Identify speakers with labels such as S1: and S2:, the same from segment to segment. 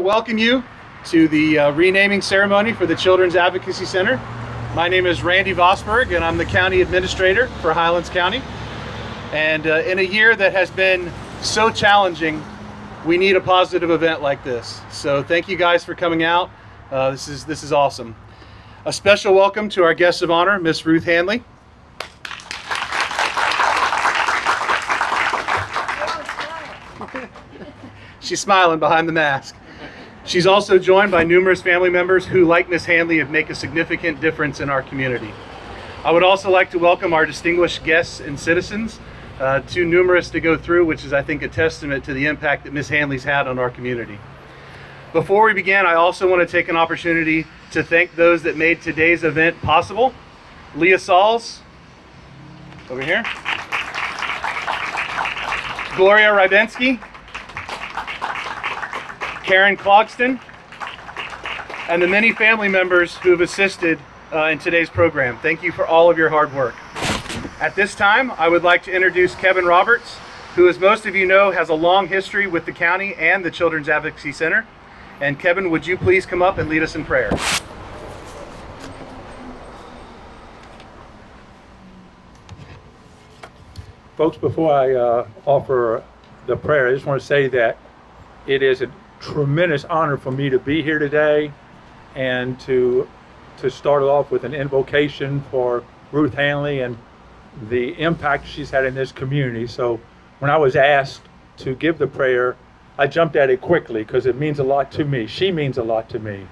S1: to welcome you to the renaming ceremony for the Children's Advocacy Center. My name is Randy Vosberg, and I'm the County Administrator for Highlands County. And in a year that has been so challenging, we need a positive event like this. So thank you guys for coming out. This is awesome. A special welcome to our guest of honor, Miss Ruth Hanley. She's smiling behind the mask. She's also joined by numerous family members who, like Miss Hanley, have made a significant difference in our community. I would also like to welcome our distinguished guests and citizens, too numerous to go through, which is, I think, a testament to the impact that Miss Hanley's had on our community. Before we begin, I also want to take an opportunity to thank those that made today's event possible. Leah Sauls, over here. Gloria Rybensky, Karen Clogston, and the many family members who have assisted in today's program. Thank you for all of your hard work. At this time, I would like to introduce Kevin Roberts, who, as most of you know, has a long history with the county and the Children's Advocacy Center. And Kevin, would you please come up and lead us in prayer?
S2: Folks, before I offer the prayer, I just want to say that it is a tremendous honor for me to be here today and to start off with an invocation for Ruth Hanley and the impact she's had in this community. So when I was asked to give the prayer, I jumped at it quickly because it means a lot to me. She means a lot to me,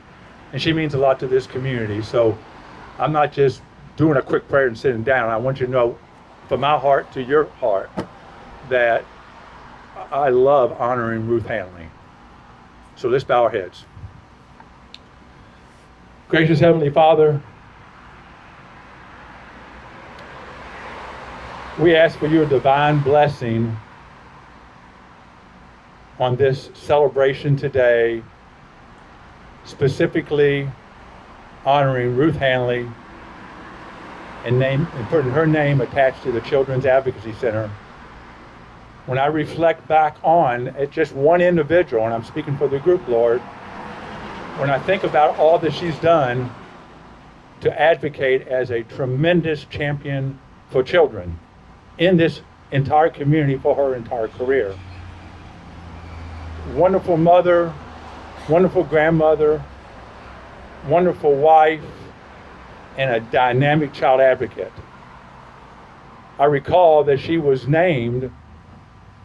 S2: and she means a lot to this community. So I'm not just doing a quick prayer and sitting down. I want you to know from my heart to your heart that I love honoring Ruth Hanley. So let's bow our heads. Gracious Heavenly Father, we ask for your divine blessing on this celebration today, specifically honoring Ruth Hanley and putting her name attached to the Children's Advocacy Center. When I reflect back on just one individual, and I'm speaking for the group, Lord, when I think about all that she's done to advocate as a tremendous champion for children in this entire community for her entire career. Wonderful mother, wonderful grandmother, wonderful wife, and a dynamic child advocate. I recall that she was named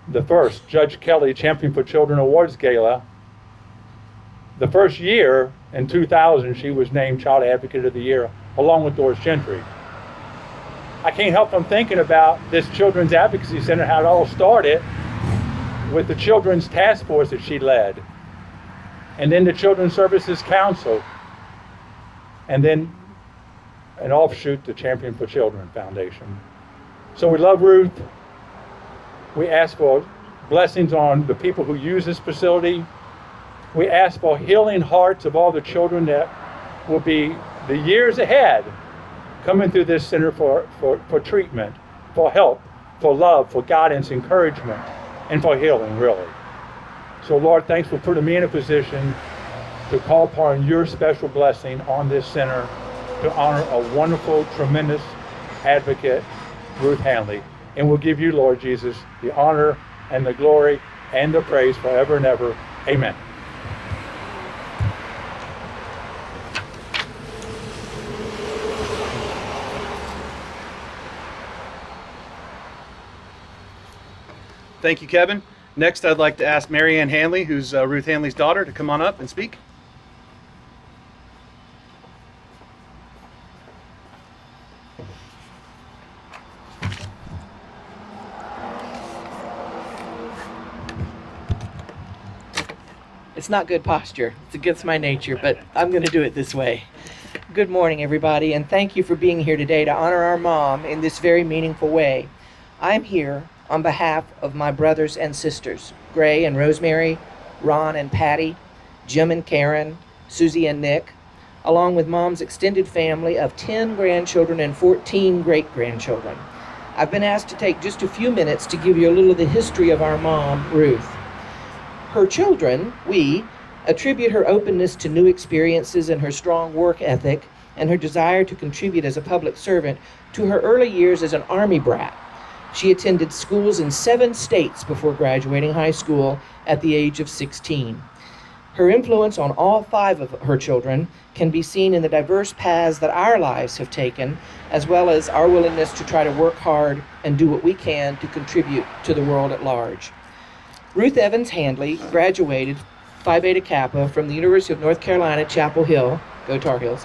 S2: the first Judge Kelly Champion for Children Awards Gala. The first year, in 2000, she was named Child Advocate of the Year, along with Doris Gentry. I can't help from thinking about this Children's Advocacy Center, how it all started with the Children's Task Force that she led, and then the Children's Services Council, and then an offshoot, the Champion for Children Foundation. So we love Ruth. We ask for blessings on the people who use this facility. We ask for healing hearts of all the children that will be the years ahead coming through this center for treatment, for help, for love, for guidance, encouragement, and for healing, really. So Lord, thanks for putting me in a position to call upon your special blessing on this center to honor a wonderful, tremendous advocate, Ruth Hanley. And we'll give you, Lord Jesus, the honor and the glory and the praise forever and ever. Amen.
S1: Thank you, Kevin. Next, I'd like to ask Mary Ann Hanley, who's Ruth Hanley's daughter, to come on up and speak.
S3: It's not good posture. It's against my nature, but I'm going to do it this way. Good morning, everybody, and thank you for being here today to honor our mom in this very meaningful way. I'm here on behalf of my brothers and sisters, Gray and Rosemary, Ron and Patty, Jim and Karen, Susie and Nick, along with Mom's extended family of 10 grandchildren and 14 great-grandchildren. I've been asked to take just a few minutes to give you a little of the history of our mom, Ruth. Her children, we, Attribute her openness to new experiences and her strong work ethic and her desire to contribute as a public servant to her early years as an Army brat. She attended schools in 7 states before graduating high school at the age of 16. Her influence on all 5 of her children can be seen in the diverse paths that our lives have taken, as well as our willingness to try to work hard and do what we can to contribute to the world at large. Ruth Evans Handley graduated Phi Beta Kappa from the University of North Carolina, Chapel Hill, go Tar Heels,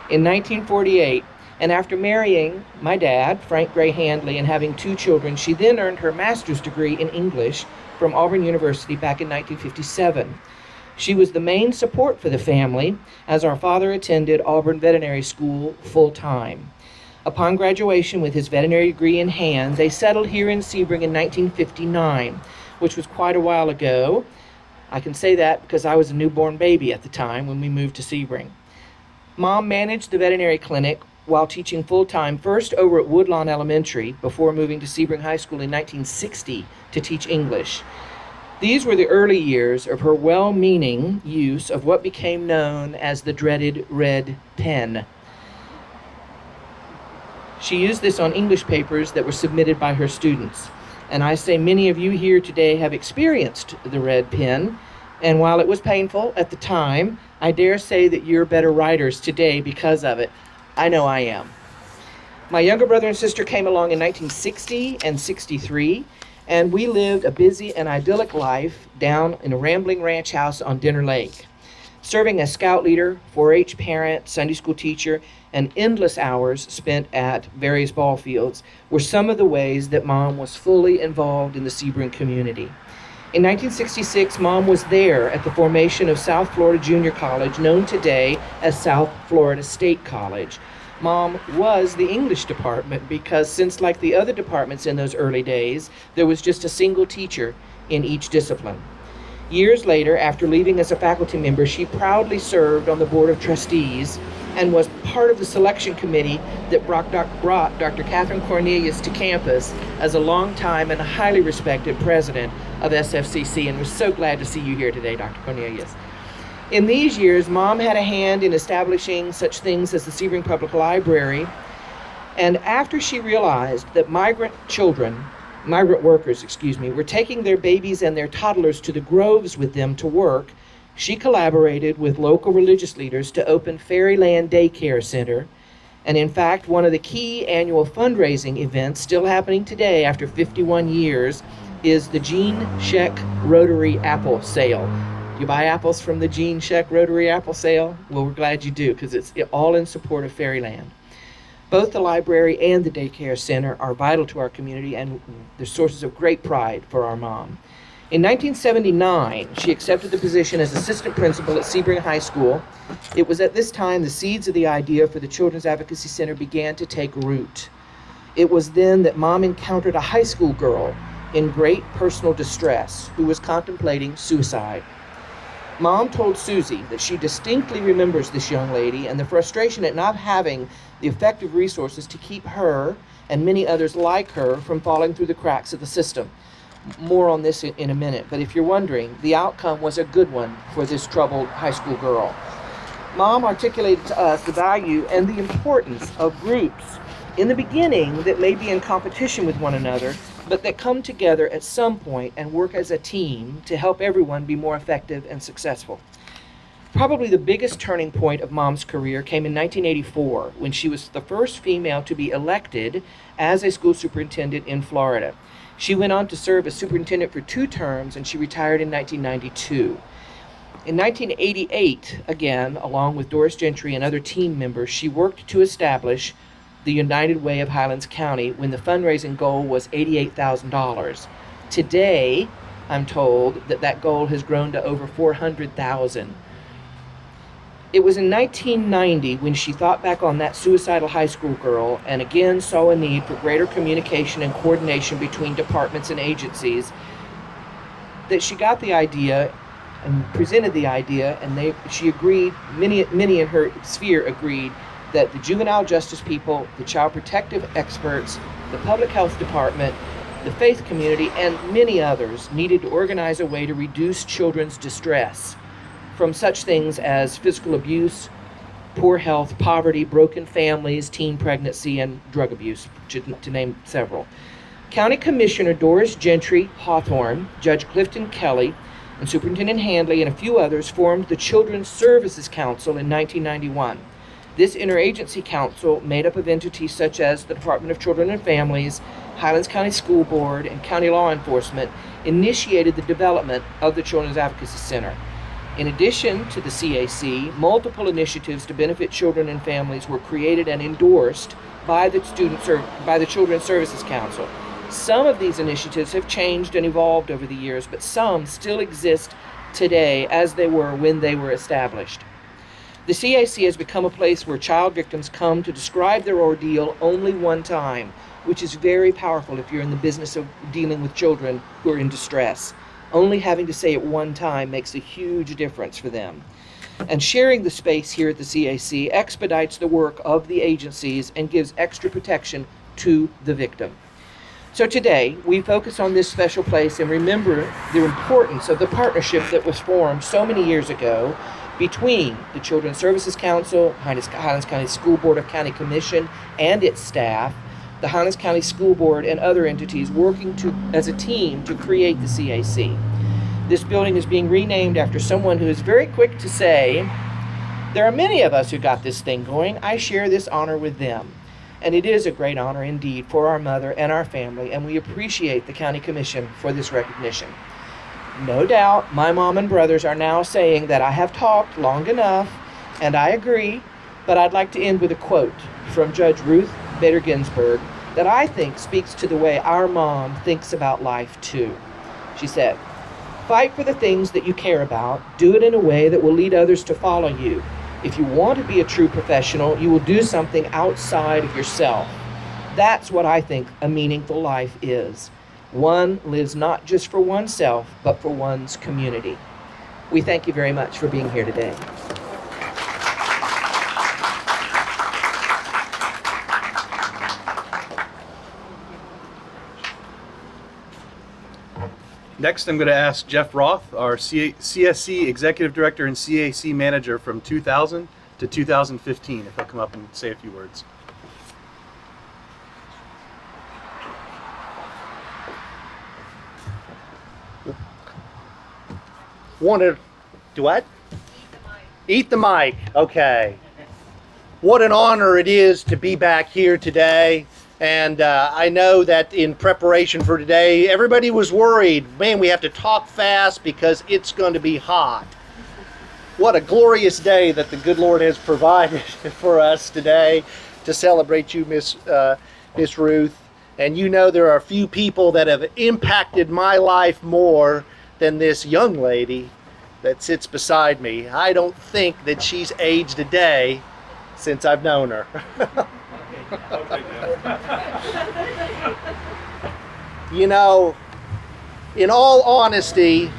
S3: in 1948, and after marrying my dad, Frank Gray Handley, and having 2 children, she then earned her master's degree in English from Auburn University back in 1957. She was the main support for the family, as our father attended Auburn Veterinary School full-time. Upon graduation with his veterinary degree in hand, they settled here in Sebring in 1959, which was quite a while ago. I can say that because I was a newborn baby at the time when we moved to Sebring. Mom managed the veterinary clinic while teaching full-time, first over at Woodlawn Elementary before moving to Sebring High School in 1960 to teach English. These were the early years of her well-meaning use of what became known as the dreaded red pen. She used this on English papers that were submitted by her students. And I say many of you here today have experienced the red pen, and while it was painful at the time, I dare say that you're better writers today because of it. I know I am. My younger brother and sister came along in 1960 and 63, and we lived a busy and idyllic life down in a rambling ranch house on Dinner Lake. Serving as scout leader, 4-H parent, Sunday school teacher, and endless hours spent at various ball fields were some of the ways that Mom was fully involved in the Sebring community. In 1966, Mom was there at the formation of South Florida Junior College, known today as South Florida State College. Mom was the English department because, since like the other departments in those early days, there was just a single teacher in each discipline. Years later, after leaving as a faculty member, she proudly served on the Board of Trustees and was part of the selection committee that brought Dr. Catherine Cornelius to campus as a longtime and highly respected president of SFCC, and we're so glad to see you here today, Dr. Cornelius. In these years, Mom had a hand in establishing such things as the Sebring Public Library, and after she realized that migrant workers, were taking their babies and their toddlers to the groves with them to work, she collaborated with local religious leaders to open Fairyland Daycare Center, and in fact, one of the key annual fundraising events still happening today after 51 years is the Gene Scheck Rotary Apple Sale. You buy apples from the Gene Scheck Rotary Apple Sale? Well, we're glad you do, because it's all in support of Fairyland. Both the library and the daycare center are vital to our community, and they're sources of great pride for our mom. In 1979, she accepted the position as assistant principal at Sebring High School. It was at this time the seeds of the idea for the Children's Advocacy Center began to take root. It was then that Mom encountered a high school girl in great personal distress who was contemplating suicide. Mom told Susie that she distinctly remembers this young lady and the frustration at not having the effective resources to keep her and many others like her from falling through the cracks of the system. More on this in a minute, but if you're wondering, the outcome was a good one for this troubled high school girl. Mom articulated to us the value and the importance of groups in the beginning that may be in competition with one another, but that come together at some point and work as a team to help everyone be more effective and successful. Probably the biggest turning point of Mom's career came in 1984, when she was the first female to be elected as a school superintendent in Florida. She went on to serve as superintendent for 2 terms, and she retired in 1992. In 1988, again, along with Doris Gentry and other team members, she worked to establish the United Way of Highlands County when the fundraising goal was $88,000. Today, I'm told that goal has grown to over $400,000. It was in 1990 when she thought back on that suicidal high school girl and again saw a need for greater communication and coordination between departments and agencies that she got the idea and presented the idea, and she agreed, many in her sphere agreed, that the juvenile justice people, the child protective experts, the public health department, the faith community, and many others needed to organize a way to reduce children's distress from such things as physical abuse, poor health, poverty, broken families, teen pregnancy, and drug abuse, to name several. County Commissioner Doris Gentry Hawthorne, Judge Clifton Kelly, and Superintendent Handley and a few others formed the Children's Services Council in 1991. This interagency council, made up of entities such as the Department of Children and Families, Highlands County School Board, and county law enforcement, initiated the development of the Children's Advocacy Center. In addition to the CAC, multiple initiatives to benefit children and families were created and endorsed by the Children's Services Council. Some of these initiatives have changed and evolved over the years, but some still exist today as they were when they were established. The CAC has become a place where child victims come to describe their ordeal only one time, which is very powerful if you're in the business of dealing with children who are in distress. Only having to say it one time makes a huge difference for them. And sharing the space here at the CAC expedites the work of the agencies and gives extra protection to the victim. So today, we focus on this special place and remember the importance of the partnership that was formed so many years ago between the Children's Services Council, Highlands County School Board of County Commission and its staff, the Highlands County School Board, and other entities working as a team to create the CAC. This building is being renamed after someone who is very quick to say, "There are many of us who got this thing going. I share this honor with them." And it is a great honor indeed for our mother and our family, and we appreciate the County Commission for this recognition. No doubt, my mom and brothers are now saying that I have talked long enough, and I agree, but I'd like to end with a quote from Judge Ruth Bader Ginsburg that I think speaks to the way our mom thinks about life too. She said, "Fight for the things that you care about. Do it in a way that will lead others to follow you. If you want to be a true professional, you will do something outside of yourself. That's what I think a meaningful life is. One lives not just for oneself, but for one's community." We thank you very much for being here today.
S1: Next, I'm going to ask Jeff Roth, our CSC Executive Director and CAC Manager from 2000 to 2015, if he'll come up and say a few words.
S4: Wanted to what? Eat the mic. Okay. What an honor it is to be back here today. And I know that in preparation for today, everybody was worried, man, we have to talk fast because it's going to be hot. What a glorious day that the good Lord has provided for us today to celebrate you, Miss Ruth. And you know there are a few people that have impacted my life more than this young lady that sits beside me. I don't think that she's aged a day since I've known her. You know, in all honesty,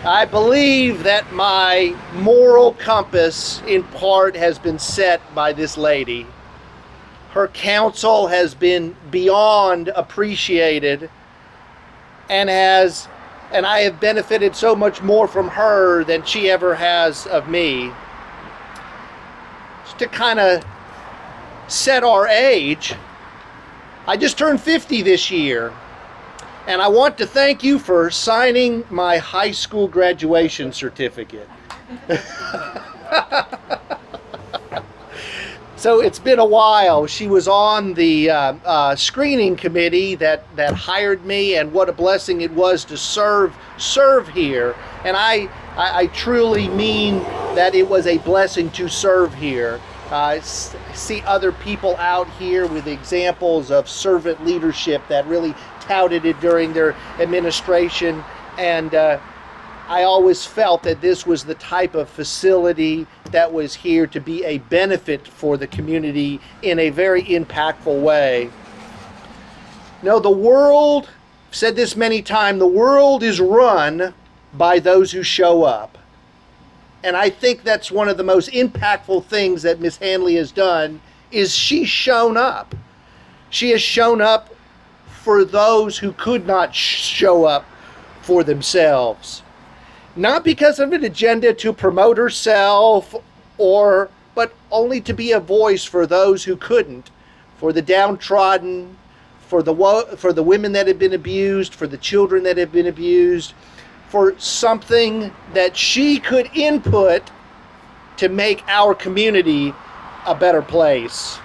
S4: I believe that my moral compass in part has been set by this lady. Her counsel has been beyond appreciated and I have benefited so much more from her than she ever has of me. Just to kind of set our age, I just turned 50 this year, and I want to thank you for signing my high school graduation certificate. So it's been a while. She was on the screening committee that hired me, and what a blessing it was to serve here. And I truly mean that it was a blessing to serve here. I see other people out here with examples of servant leadership that really touted it during their administration, and I always felt that this was the type of facility that was here to be a benefit for the community in a very impactful way. No, the world, I've said this many times, the world is run by those who show up. And I think that's one of the most impactful things that Miss Handley has done, is she's shown up. She has shown up for those who could not show up for themselves. not because of an agenda to promote herself but only to be a voice for those who couldn't, for the downtrodden, for the women that have been abused, for the children that have been abused, for something that she could input to make our community a better place.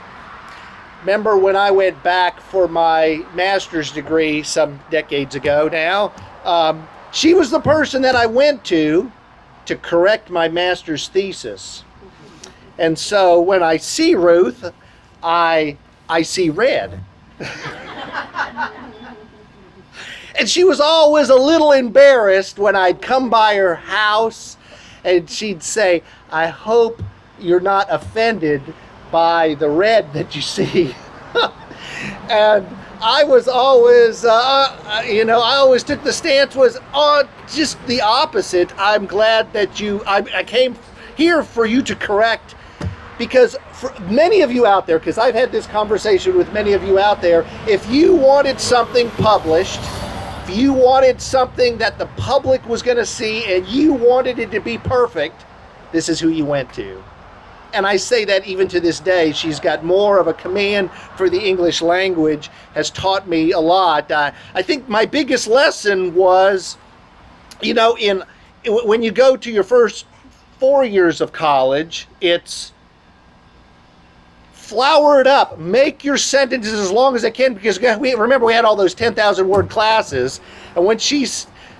S4: Remember when I went back for my master's degree some decades ago now, she was the person that I went to correct my master's thesis. And so when I see Ruth, I see red. And she was always a little embarrassed when I'd come by her house and she'd say, "I hope you're not offended by the red that you see." And I was always, I always took the stance was just the opposite. I'm glad that I came here for you to correct, because for many of you out there, because I've had this conversation with many of you out there, if you wanted something published, if you wanted something that the public was going to see and you wanted it to be perfect, this is who you went to. And I say that even to this day. She's got more of a command for the English language, has taught me a lot. I think my biggest lesson was, when you go to your first 4 years of college, it's flower it up, make your sentences as long as they can, because remember we had all those 10,000 word classes, and what she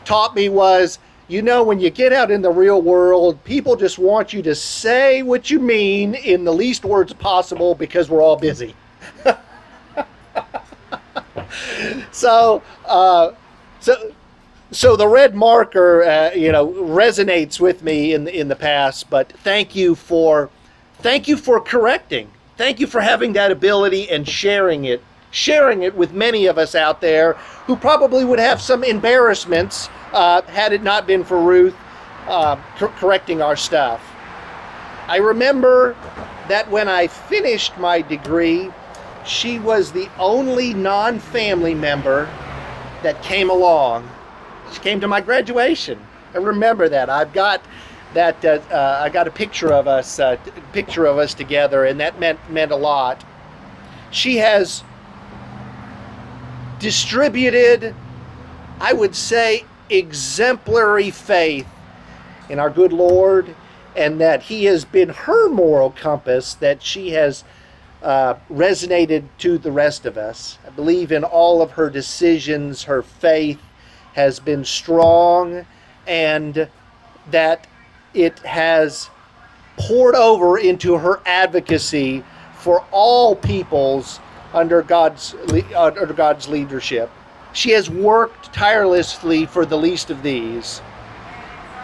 S4: taught me was, when you get out in the real world, people just want you to say what you mean in the least words possible because we're all busy. So the red marker, resonates with me in the past. But thank you for correcting. Thank you for having that ability and sharing it with many of us out there who probably would have some embarrassments had it not been for Ruth correcting our stuff. I remember that when I finished my degree, she was the only non-family member that came along. She came to my graduation. I remember that. I've got that. I got a picture of us together, and that meant a lot. She has distributed, I would say, exemplary faith in our good Lord, and that He has been her moral compass, that she has resonated to the rest of us. I believe in all of her decisions, her faith has been strong, and that it has poured over into her advocacy for all peoples under God's leadership. She has worked tirelessly for the least of these.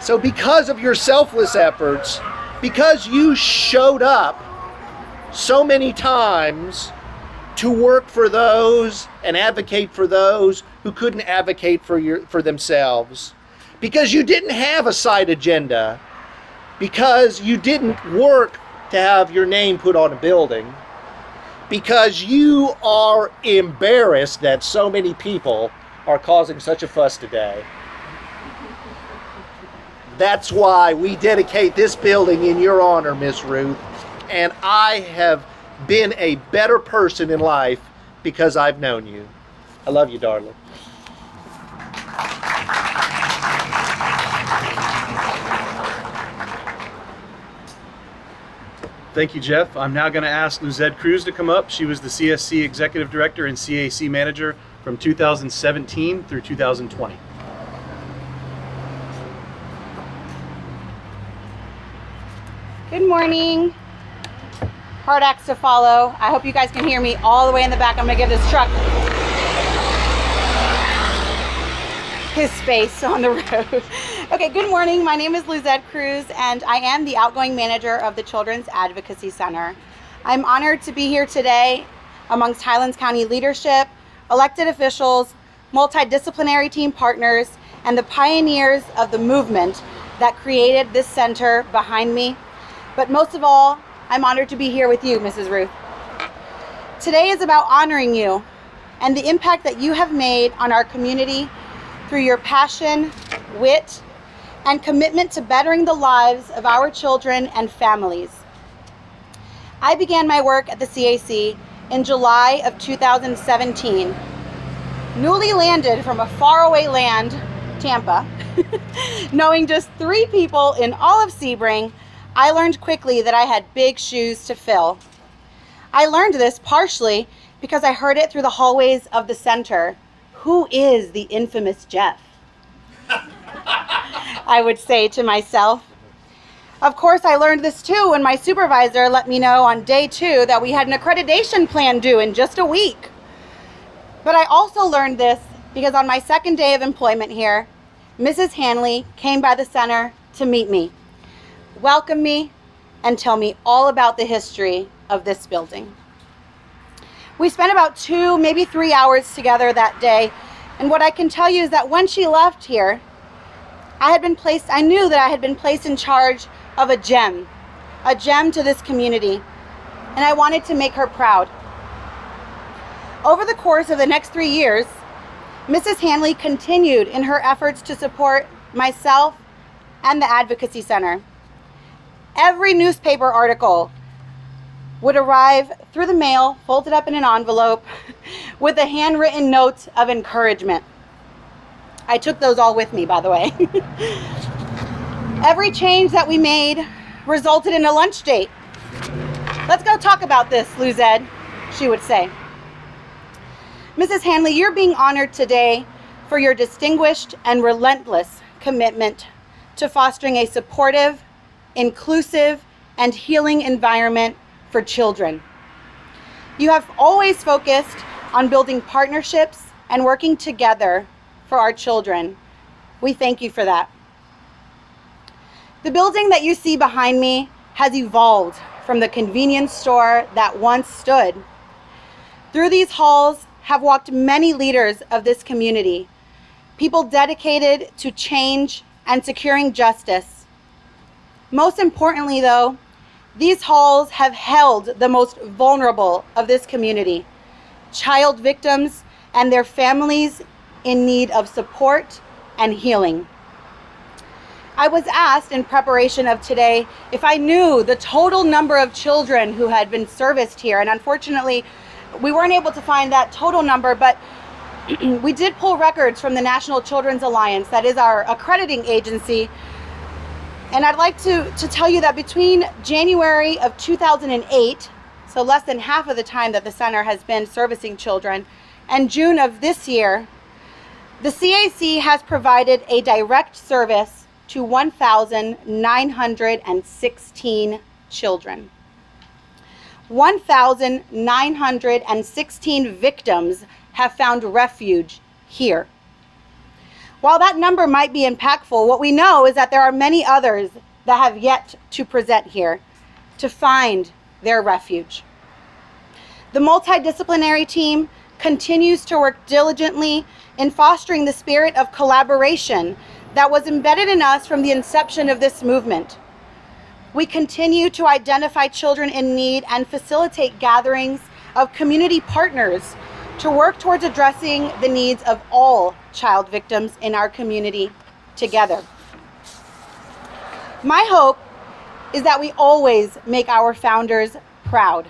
S4: So because of your selfless efforts, because you showed up so many times to work for those and advocate for those who couldn't advocate for themselves, because you didn't have a side agenda, because you didn't work to have your name put on a building, because you are embarrassed that so many people are causing such a fuss today. That's why we dedicate this building in your honor, Miss Ruth. And I have been a better person in life because I've known you. I love you, darling.
S1: Thank you, Jeff. I'm now going to ask Luzette Cruz to come up. She was the CSC Executive Director and CAC Manager from 2017 through 2020.
S5: Good morning. Hard acts to follow. I hope you guys can hear me all the way in the back. I'm going to give this truck his space on the road. Okay, good morning. My name is Luzette Cruz, and I am the outgoing manager of the Children's Advocacy Center. I'm honored to be here today amongst Highlands County leadership, elected officials, multidisciplinary team partners, and the pioneers of the movement that created this center behind me. But most of all, I'm honored to be here with you, Mrs. Ruth. Today is about honoring you and the impact that you have made on our community through your passion, wit, and commitment to bettering the lives of our children and families. I began my work at the CAC in July of 2017. Newly landed from a faraway land, Tampa, knowing just 3 people in all of Sebring, I learned quickly that I had big shoes to fill. I learned this partially because I heard it through the hallways of the center. Who is the infamous Jeff? I would say to myself. Of course, I learned this too when my supervisor let me know on day 2 that we had an accreditation plan due in just a week. But I also learned this because on my second day of employment here, Mrs. Hanley came by the center to meet me, welcome me, and tell me all about the history of this building. We spent about 2, maybe 3 hours together that day, and what I can tell you is that when she left here, I knew that I had been placed in charge of a gem to this community, and I wanted to make her proud. Over the course of the next 3 years, Mrs. Hanley continued in her efforts to support myself and the Advocacy Center. Every newspaper article would arrive through the mail, folded up in an envelope, with a handwritten note of encouragement. I took those all with me, by the way. Every change that we made resulted in a lunch date. Let's go talk about this, Luzed, she would say. Mrs. Hanley, you're being honored today for your distinguished and relentless commitment to fostering a supportive, inclusive, and healing environment for children. You have always focused on building partnerships and working together for our children. We thank you for that. The building that you see behind me has evolved from the convenience store that once stood. Through these halls have walked many leaders of this community, people dedicated to change and securing justice. Most importantly, though, these halls have held the most vulnerable of this community, child victims and their families in need of support and healing. I was asked in preparation of today if I knew the total number of children who had been serviced here, and unfortunately, we weren't able to find that total number, but we did pull records from the National Children's Alliance, that is our accrediting agency. And I'd like to tell you that between January of 2008, so less than half of the time that the center has been servicing children, and June of this year, the CAC has provided a direct service to 1,916 children. 1,916 victims have found refuge here. While that number might be impactful, what we know is that there are many others that have yet to present here to find their refuge. The multidisciplinary team continues to work diligently in fostering the spirit of collaboration that was embedded in us from the inception of this movement. We continue to identify children in need and facilitate gatherings of community partners to work towards addressing the needs of all child victims in our community together. My hope is that we always make our founders proud,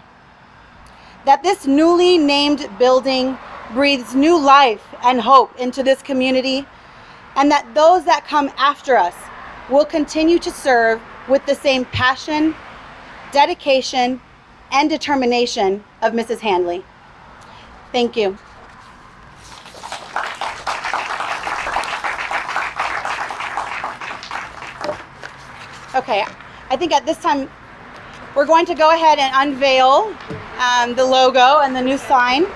S5: that this newly named building breathes new life and hope into this community, and that those that come after us will continue to serve with the same passion, dedication, and determination of Mrs. Hanley. Thank you. Okay, I think at this time we're going to go ahead and unveil the logo and the new sign,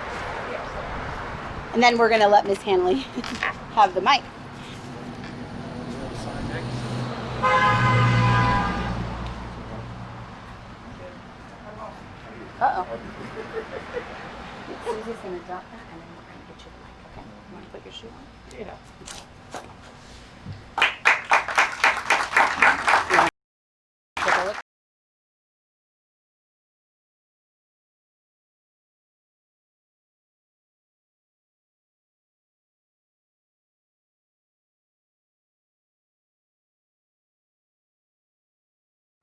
S5: and then we're going to let Ms. Hanley have the mic. Uh-oh. Susie's going to drop that, and then we're going to get you the mic, okay? You want to put your shoe on? Yeah.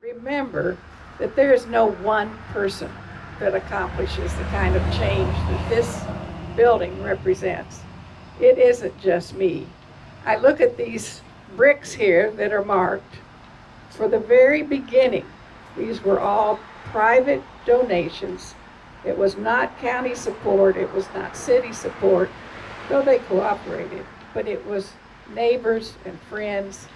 S6: Remember that there is no one person that accomplishes the kind of change that this building represents. It isn't just me. I look at these bricks here that are marked. For the very beginning, these were all private donations. It was not county support, it was not city support, though they cooperated, but it was neighbors and friends